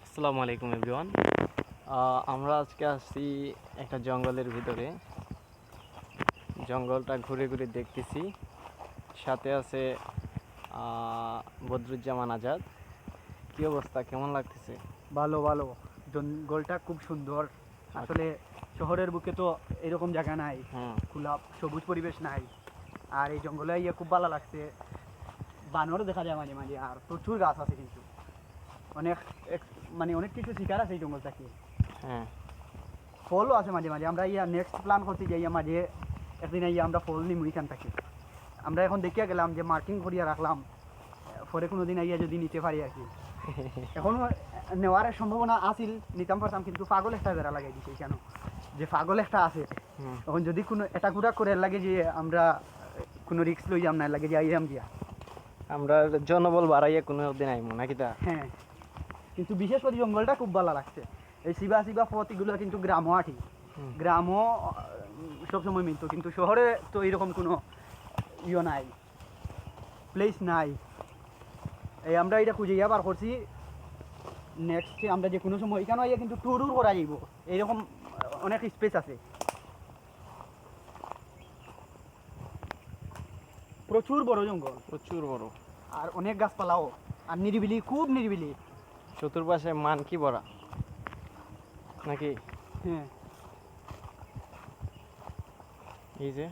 আসসালামু আলাইকুম এভরিওয়ান। আমরা আজকে আসছি একটা জঙ্গলের ভিতরে। জঙ্গলটা ঘুরে ঘুরে দেখতেছি। সাথে আছে বদরুজ্জামান আজাদ। কি অবস্থা, কেমন লাগতেছে? ভালো ভালো। জঙ্গলটা খুব সুন্দর। আসলে শহরের বুকে তো এরকম জায়গা নাই, খোলা সবুজ পরিবেশ নাই। আর এই জঙ্গলে ইয়ে খুব ভালো লাগছে। বানরও দেখা যায় মাঝে মাঝে, আর প্রচুর গাছ আছে কিন্তু অনেক মানে অনেক কিছু শিকার আছে এই জঙ্গল থেকে। হ্যাঁ, ফলও আছে মাঝে মাঝে। আমরা ইয়া নেক্সট প্ল্যান করতে যাই মাঝে একদিন ইয়ে আমরা ফল নিই এখান থেকে। আমরা এখন দেখিয়া গেলাম যে মার্কিং করিয়া রাখলাম, পরে কোনো দিন আইয়া যদি নিতে পারি আর কি। এখন নেওয়ার সম্ভাবনা আছিল, নিতাম পারতাম, কিন্তু পাগল একটা বেড়া লাগাই দিছে কেন যে পাগল একটা আছে। এখন যদি কোনো এটা ঘুরা করে লাগে যে আমরা কোনো রিস্ক লই যাম না, লাগে যে আইয়াম দিয়া আমরা জনবল বাড়াইয়া কোনো দিন আইমু নাকি তা। হ্যাঁ, কিন্তু বিশেষ করে জঙ্গলটা খুব ভালো লাগছে। এই শিবা শিবা পথ এগুলো কিন্তু গ্রামও আঠি, গ্রামও সবসময় মিলত, কিন্তু শহরে তো এরকম কোনো ইয়ে নাই, প্লেস নাই। এই আমরা এটা খুঁজে বার করছি। নেক্সট আমরা যে কোনো সময় এখানে আইয়া কিন্তু ট্যুর করা যাইব, এইরকম অনেক স্পেস আছে, প্রচুর বড় জঙ্গল, প্রচুর বড়, আর অনেক গাছপালাও, আর নিরিবিলি, খুব নিরিবিলি। চতুর্পাশে মান কি ভরা নাকি। হ্যাঁ, এই যে